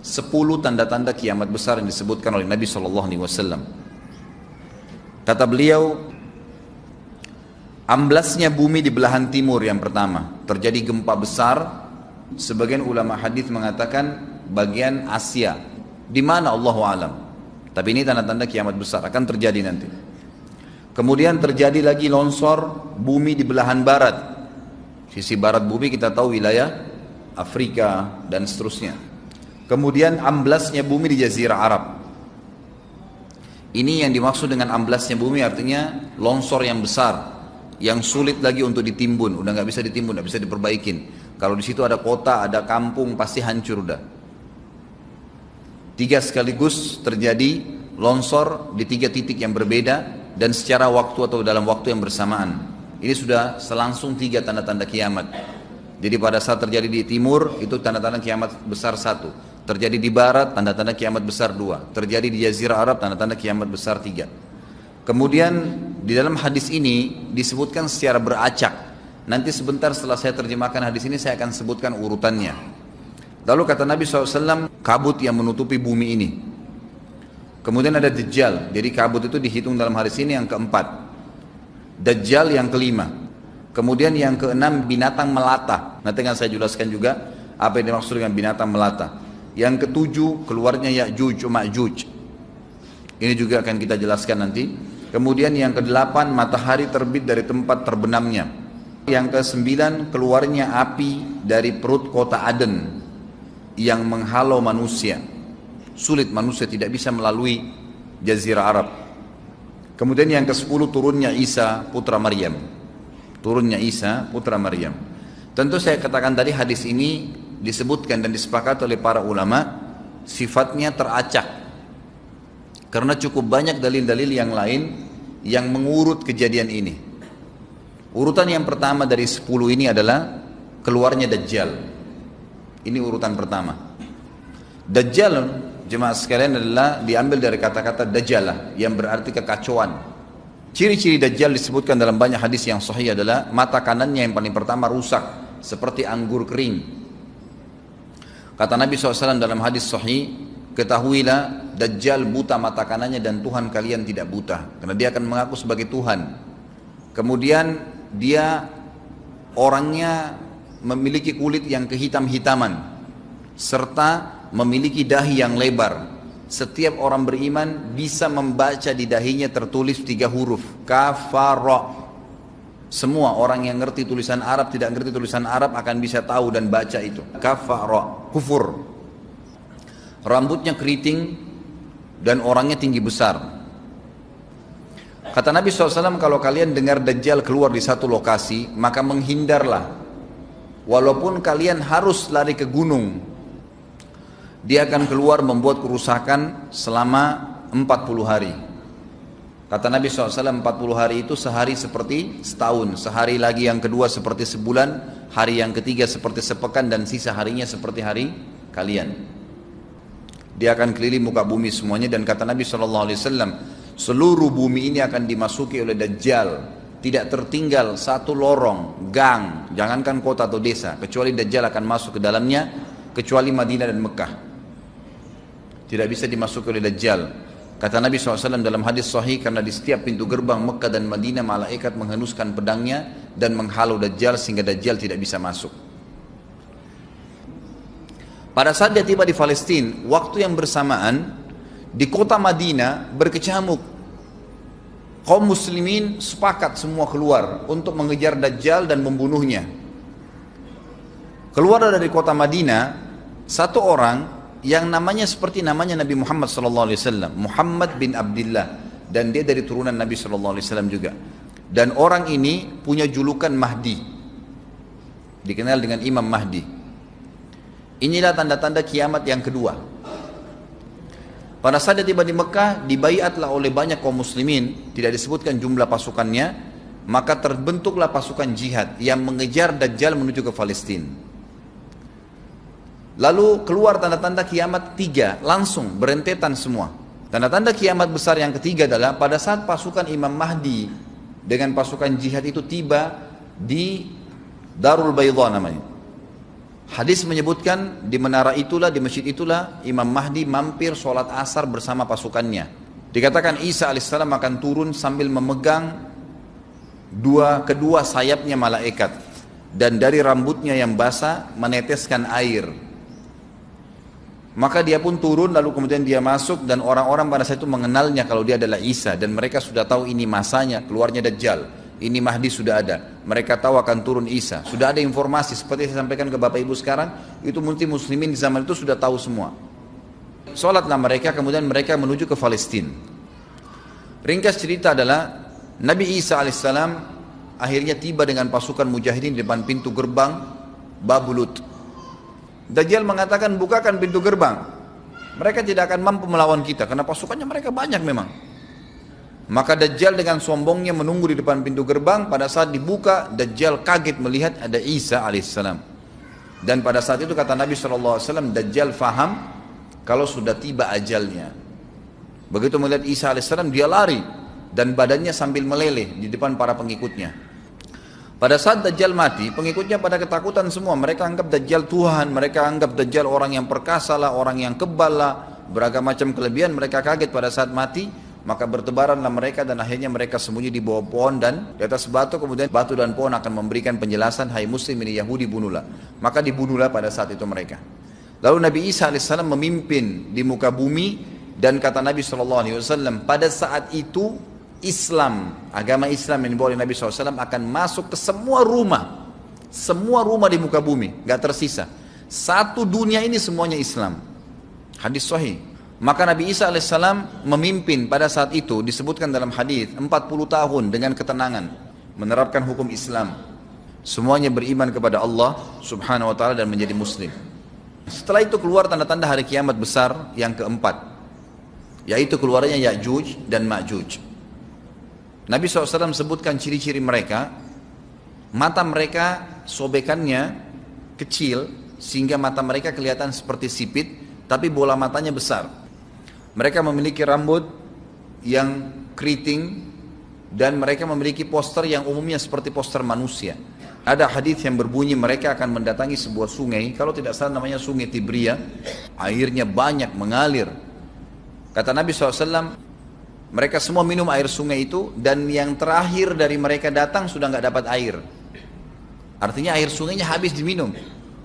10 tanda-tanda kiamat besar yang disebutkan oleh Nabi SAW. Kata beliau, amblasnya bumi di belahan timur yang pertama, terjadi gempa besar. Sebagian ulama hadis mengatakan bagian Asia, di mana Allahu alam. Tapi ini tanda-tanda kiamat besar akan terjadi nanti. Kemudian terjadi lagi longsor bumi di belahan barat. Sisi barat bumi kita tahu wilayah Afrika dan seterusnya. Kemudian amblasnya bumi di Jazirah Arab. Ini yang dimaksud dengan amblasnya bumi, artinya longsor yang besar, yang sulit lagi untuk ditimbun, udah nggak bisa ditimbun, nggak bisa diperbaikin. Kalau di situ ada kota, ada kampung, pasti hancur udah. 3 sekaligus terjadi longsor di 3 titik yang berbeda dan secara waktu atau dalam waktu yang bersamaan. Ini sudah selangsung 3 tanda-tanda kiamat. Jadi pada saat terjadi di timur itu tanda-tanda kiamat besar 1. Terjadi di barat tanda-tanda kiamat besar 2. Terjadi di Jazirah Arab tanda-tanda kiamat besar 3. Kemudian di dalam hadis ini disebutkan secara beracak. Nanti sebentar setelah saya terjemahkan hadis ini saya akan sebutkan urutannya. Lalu kata Nabi SAW, kabut yang menutupi bumi ini. Kemudian ada Dajjal. Jadi kabut itu dihitung dalam hadis ini yang keempat. Dajjal yang kelima. Kemudian yang keenam binatang melata. Nanti akan saya jelaskan juga apa yang dimaksud dengan binatang melata. Yang ketujuh keluarnya Ya'juj Ma'juj. Ini juga akan kita jelaskan nanti. Kemudian yang kedelapan matahari terbit dari tempat terbenamnya. Yang kesembilan keluarnya api dari perut kota Aden yang menghalau manusia. Sulit, manusia tidak bisa melalui Jazirah Arab. Kemudian yang ke-10 turunnya Isa putra Maryam. Turunnya Isa putra Maryam. Tentu saya katakan tadi hadis ini disebutkan dan disepakati oleh para ulama sifatnya teracak. Karena cukup banyak dalil-dalil yang lain yang mengurut kejadian ini. Urutan yang pertama dari 10 ini adalah keluarnya Dajjal. Ini urutan pertama. Dajjal, jemaah sekalian, adalah diambil dari kata-kata Dajjalah yang berarti kekacauan. Ciri-ciri Dajjal disebutkan dalam banyak hadis yang sahih adalah mata kanannya yang paling pertama rusak seperti anggur kering. Kata Nabi SAW dalam hadis sahih, ketahuilah Dajjal buta mata kanannya dan Tuhan kalian tidak buta, karena dia akan mengaku sebagai Tuhan. Kemudian dia orangnya memiliki kulit yang kehitam-hitaman serta memiliki dahi yang lebar. Setiap orang beriman bisa membaca di dahinya tertulis 3 huruf kafara. Semua orang yang ngerti tulisan Arab, tidak ngerti tulisan Arab akan bisa tahu dan baca itu kafara, kufur. Rambutnya keriting dan orangnya tinggi besar. Kata Nabi SAW, kalau kalian dengar Dajjal keluar di satu lokasi, maka menghindarlah. Walaupun kalian harus lari ke gunung, dia akan keluar membuat kerusakan selama 40 hari. Kata Nabi SAW, 40 hari itu sehari seperti setahun, sehari lagi yang kedua seperti sebulan, hari yang ketiga seperti sepekan, dan sisa harinya seperti hari kalian. Dia akan keliling muka bumi semuanya, dan kata Nabi SAW, seluruh bumi ini akan dimasuki oleh Dajjal. Tidak tertinggal satu lorong, gang, jangankan kota atau desa, kecuali Dajjal akan masuk ke dalamnya, kecuali Madinah dan Mekah. Tidak bisa dimasuki oleh Dajjal. Kata Nabi SAW dalam hadis sahih, karena di setiap pintu gerbang Mekah dan Madinah malaikat menghenuskan pedangnya dan menghalau Dajjal sehingga Dajjal tidak bisa masuk. Pada saat dia tiba di Palestina, waktu yang bersamaan di kota Madinah berkecamuk. Kaum muslimin sepakat semua keluar untuk mengejar Dajjal dan membunuhnya. Keluar dari kota Madinah satu orang yang namanya seperti namanya Nabi Muhammad SAW, Muhammad bin Abdullah, dan dia dari turunan Nabi SAW juga. Dan orang ini punya julukan Mahdi, dikenal dengan Imam Mahdi. Inilah tanda-tanda kiamat yang kedua. Pada saat dia tiba di Mekah, dibaiatlah oleh banyak kaum muslimin, tidak disebutkan jumlah pasukannya, maka terbentuklah pasukan jihad yang mengejar Dajjal menuju ke Palestina. Lalu keluar tanda-tanda kiamat 3, langsung berentetan semua. Tanda-tanda kiamat besar yang ketiga adalah pada saat pasukan Imam Mahdi dengan pasukan jihad itu tiba di Darul Baydha namanya. Hadis menyebutkan di menara itulah, di masjid itulah Imam Mahdi mampir sholat asar bersama pasukannya. Dikatakan Isa alaihissalam akan turun sambil memegang kedua sayapnya malaikat, dan dari rambutnya yang basah meneteskan air. Maka dia pun turun, lalu kemudian dia masuk, dan orang-orang pada saat itu mengenalnya kalau dia adalah Isa, dan mereka sudah tahu ini masanya keluarnya Dajjal, ini Mahdi sudah ada, mereka tahu akan turun Isa, sudah ada informasi seperti saya sampaikan ke Bapak Ibu sekarang, itu muslimin di zaman itu sudah tahu semua. Sholatlah mereka, kemudian mereka menuju ke Palestina. Ringkas cerita adalah Nabi Isa alaihissalam akhirnya tiba dengan pasukan mujahidin di depan pintu gerbang Babulut. Dajjal mengatakan, bukakan pintu gerbang, mereka tidak akan mampu melawan kita karena pasukannya mereka banyak memang. Maka Dajjal dengan sombongnya menunggu di depan pintu gerbang. Pada saat dibuka, Dajjal kaget melihat ada Isa alaihissalam. Dan pada saat itu kata Nabi SAW, Dajjal faham kalau sudah tiba ajalnya. Begitu melihat Isa alaihissalam, dia lari dan badannya sambil meleleh di depan para pengikutnya. Pada saat Dajjal mati, pengikutnya pada ketakutan semua. Mereka anggap Dajjal Tuhan, mereka anggap Dajjal orang yang perkasa lah, orang yang kebal lah, beragam macam kelebihan. Mereka kaget pada saat mati, maka bertebaranlah mereka dan akhirnya mereka sembunyi di bawah pohon dan di atas batu. Kemudian batu dan pohon akan memberikan penjelasan, hai muslim ini Yahudi, bunuhlah. Maka dibunuhlah pada saat itu mereka. Lalu Nabi Isa alaihissalam memimpin di muka bumi, dan kata Nabi SAW, pada saat itu Islam, agama Islam yang dibawa oleh Nabi SAW akan masuk ke semua rumah di muka bumi, gak tersisa. Satu dunia ini semuanya Islam. Hadis sahih. Maka Nabi Isa alaihissalam memimpin pada saat itu, disebutkan dalam hadis 40 tahun dengan ketenangan, menerapkan hukum Islam. Semuanya beriman kepada Allah subhanahu wa ta'ala dan menjadi muslim. Setelah itu keluar tanda-tanda hari kiamat besar yang keempat, yaitu keluarnya Ya'juj dan Ma'juj. Nabi SAW sebutkan ciri-ciri mereka. Mata mereka sobekannya kecil sehingga mata mereka kelihatan seperti sipit, tapi bola matanya besar. Mereka memiliki rambut yang keriting, dan mereka memiliki poster yang umumnya seperti poster manusia. Ada hadis yang berbunyi mereka akan mendatangi sebuah sungai, kalau tidak salah namanya sungai Tibria, airnya banyak mengalir. Kata Nabi SAW, mereka semua minum air sungai itu, dan yang terakhir dari mereka datang sudah nggak dapat air. Artinya air sungainya habis diminum.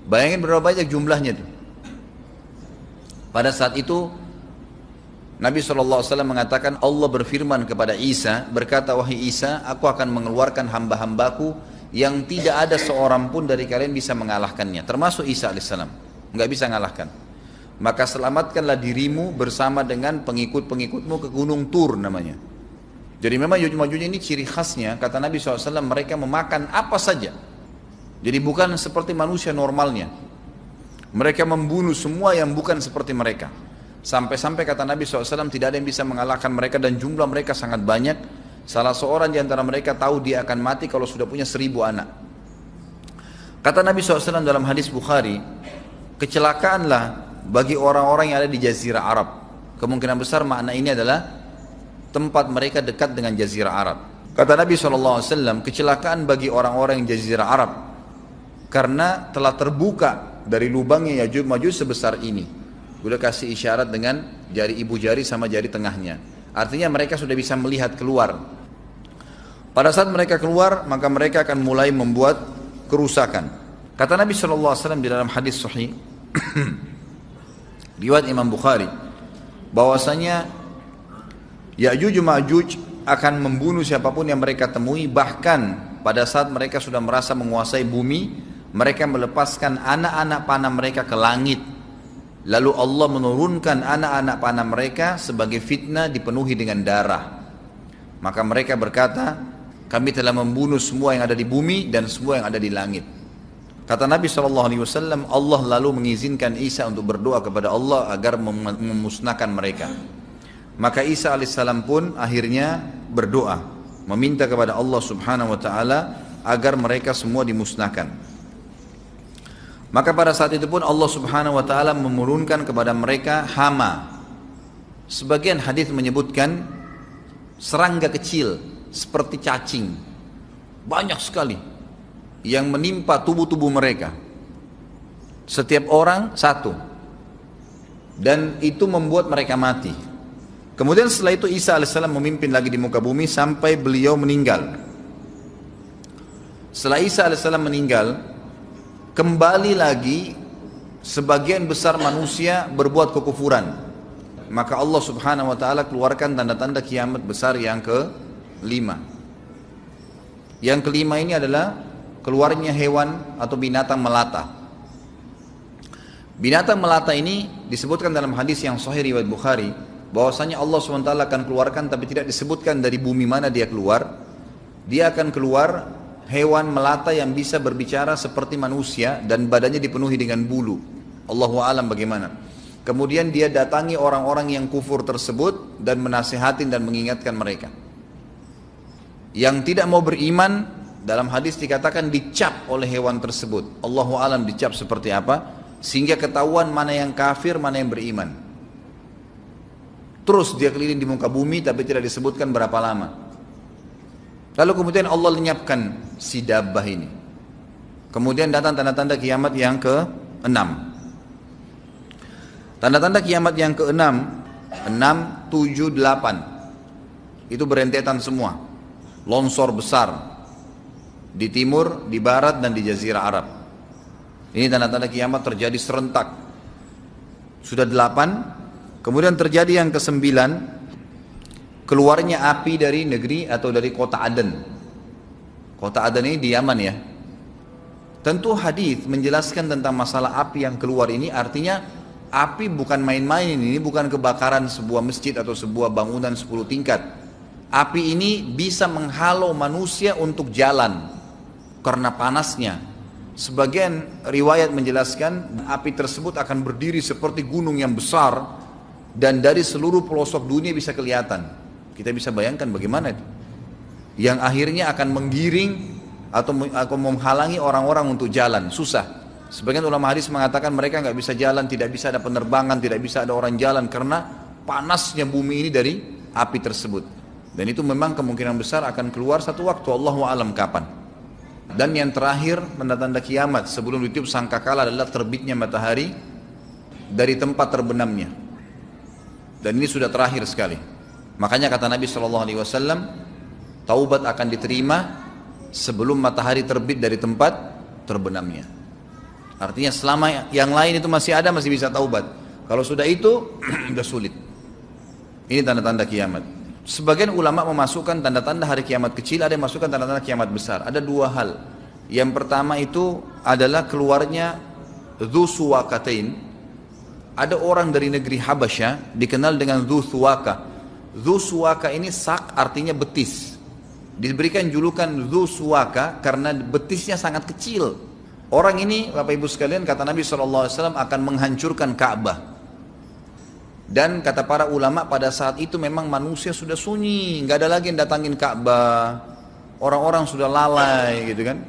Bayangin berapa banyak jumlahnya itu. Pada saat itu Nabi SAW mengatakan, Allah berfirman kepada Isa, berkata, wahai Isa, aku akan mengeluarkan hamba-hambaku yang tidak ada seorang pun dari kalian bisa mengalahkannya, termasuk Isa alaihissalam, nggak bisa mengalahkan. Maka selamatkanlah dirimu bersama dengan pengikut-pengikutmu ke Gunung Tur namanya. Jadi memang Ya'juj ini ciri khasnya, kata Nabi SAW, mereka memakan apa saja. Jadi bukan seperti manusia normalnya. Mereka membunuh semua yang bukan seperti mereka. Sampai-sampai kata Nabi SAW, tidak ada yang bisa mengalahkan mereka, dan jumlah mereka sangat banyak. Salah seorang di antara mereka tahu dia akan mati kalau sudah punya 1000 anak. Kata Nabi SAW dalam hadis Bukhari, kecelakaanlah bagi orang-orang yang ada di Jazirah Arab. Kemungkinan besar makna ini adalah tempat mereka dekat dengan Jazirah Arab. Kata Nabi SAW, kecelakaan bagi orang-orang yang Jazirah Arab, karena telah terbuka dari lubangnya Ya'juj Ma'juj sebesar ini. Udah kasih isyarat dengan jari ibu jari sama jari tengahnya. Artinya mereka sudah bisa melihat keluar. Pada saat mereka keluar, maka mereka akan mulai membuat kerusakan. Kata Nabi SAW di dalam hadis sahih riwayat Imam Bukhari, bahwasanya Ya'juj Ma'juj akan membunuh siapapun yang mereka temui. Bahkan pada saat mereka sudah merasa menguasai bumi, mereka melepaskan anak-anak panah mereka ke langit. Lalu Allah menurunkan anak-anak panah mereka sebagai fitnah dipenuhi dengan darah. Maka mereka berkata, kami telah membunuh semua yang ada di bumi dan semua yang ada di langit. Kata Nabi SAW, Allah lalu mengizinkan Isa untuk berdoa kepada Allah agar memusnahkan mereka. Maka Isa alaihissalam pun akhirnya berdoa, meminta kepada Allah subhanahu wa ta'ala agar mereka semua dimusnahkan. Maka pada saat itu pun Allah subhanahu wa ta'ala menurunkan kepada mereka hama. Sebagian hadis menyebutkan serangga kecil seperti cacing, banyak sekali yang menimpa tubuh-tubuh mereka. Setiap orang satu. Dan itu membuat mereka mati. Kemudian setelah itu Isa alaihissalam memimpin lagi di muka bumi sampai beliau meninggal. Setelah Isa alaihissalam meninggal, kembali lagi sebagian besar manusia berbuat kekufuran. Maka Allah subhanahu wa ta'ala keluarkan tanda-tanda kiamat besar yang kelima. Yang kelima ini adalah keluarnya hewan atau binatang melata. Binatang melata ini disebutkan dalam hadis yang sahih riwayat Bukhari, bahwasanya Allah SWT akan keluarkan, tapi tidak disebutkan dari bumi mana dia keluar. Dia akan keluar hewan melata yang bisa berbicara seperti manusia dan badannya dipenuhi dengan bulu. Allahu a'lam bagaimana. Kemudian dia datangi orang-orang yang kufur tersebut dan menasihatin dan mengingatkan mereka. Yang tidak mau beriman, dalam hadis dikatakan dicap oleh hewan tersebut. Allahu a'lam dicap seperti apa, sehingga ketahuan mana yang kafir, mana yang beriman. Terus dia keliling di muka bumi tapi tidak disebutkan berapa lama. Lalu kemudian Allah lenyapkan si dabbah ini. Kemudian datang tanda-tanda kiamat yang ke-6. Tanda-tanda kiamat yang ke-6, 6, 7, 8. Itu berentetan semua. Longsor besar di timur, di barat, dan di jazirah Arab. Ini tanda-tanda kiamat terjadi serentak. Sudah 8. Kemudian terjadi yang ke-9, keluarnya api dari negeri atau dari kota Aden. Kota Aden ini di Yaman ya. Tentu hadis menjelaskan tentang masalah api yang keluar ini, artinya api bukan main-main, ini bukan kebakaran sebuah masjid atau sebuah bangunan 10 tingkat. Api ini bisa menghalau manusia untuk jalan karena panasnya. Sebagian riwayat menjelaskan api tersebut akan berdiri seperti gunung yang besar dan dari seluruh pelosok dunia bisa kelihatan. Kita bisa bayangkan bagaimana itu. Yang akhirnya akan menggiring atau menghalangi orang-orang untuk jalan, susah. Sebagian ulama hadis mengatakan mereka nggak bisa jalan, tidak bisa ada penerbangan, tidak bisa ada orang jalan karena panasnya bumi ini dari api tersebut. Dan itu memang kemungkinan besar akan keluar satu waktu, Allahu a'lam kapan. Dan yang terakhir tanda-tanda kiamat sebelum ditiup sangkakala adalah terbitnya matahari dari tempat terbenamnya. Dan ini sudah terakhir sekali. Makanya kata Nabi SAW, taubat akan diterima sebelum matahari terbit dari tempat terbenamnya. Artinya selama yang lain itu masih ada, masih bisa taubat. Kalau sudah itu, sudah sulit. Ini tanda-tanda kiamat. Sebagian ulama memasukkan tanda-tanda hari kiamat kecil, ada yang masukkan tanda-tanda kiamat besar. Ada dua hal. Yang pertama itu adalah keluarnya Dzu Suwakatain. Ada orang dari negeri Habasyah dikenal dengan Dzu Suwaka. Dzu Suwaka ini sak artinya betis. Diberikan julukan Dzu Suwaka karena betisnya sangat kecil. Orang ini Bapak Ibu sekalian kata Nabi SAW akan menghancurkan Ka'bah. Dan kata para ulama pada saat itu memang manusia sudah sunyi, nggak ada lagi yang datangin Ka'bah. Orang-orang sudah lalai gitu kan.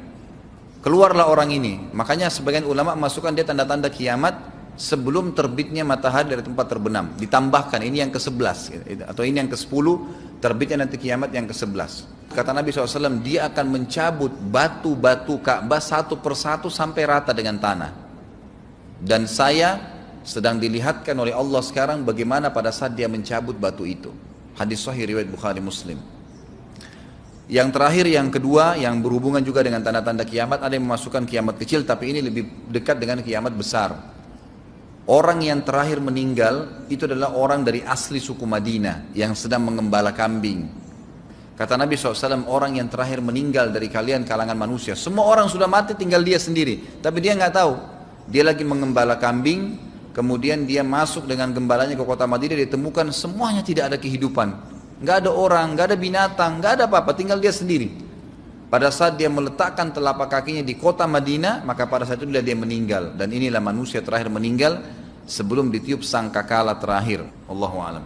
Keluarlah orang ini. Makanya sebagian ulama masukkan dia tanda-tanda kiamat sebelum terbitnya matahari dari tempat terbenam. Ditambahkan ini yang ke-11 atau ini yang ke-10, terbitnya nanti kiamat yang ke-11. Kata Nabi SAW, dia akan mencabut batu-batu Ka'bah satu persatu sampai rata dengan tanah. Dan saya sedang dilihatkan oleh Allah sekarang bagaimana pada saat dia mencabut batu itu. Hadis sahih riwayat Bukhari Muslim. Yang terakhir, yang kedua, yang berhubungan juga dengan tanda-tanda kiamat, ada yang memasukkan kiamat kecil, tapi ini lebih dekat dengan kiamat besar. Orang yang terakhir meninggal itu adalah orang dari asli suku Madinah yang sedang mengembala kambing. Kata Nabi SAW, orang yang terakhir meninggal dari kalian kalangan manusia, semua orang sudah mati tinggal dia sendiri, tapi dia nggak tahu. Dia lagi mengembala kambing, kemudian dia masuk dengan gembalanya ke kota Madinah, ditemukan semuanya tidak ada kehidupan, nggak ada orang, nggak ada binatang, nggak ada apa-apa, tinggal dia sendiri. Pada saat dia meletakkan telapak kakinya di kota Madinah, maka pada saat itu dia meninggal. Dan inilah manusia terakhir meninggal sebelum ditiup sangkakala terakhir. Allahu a'lam.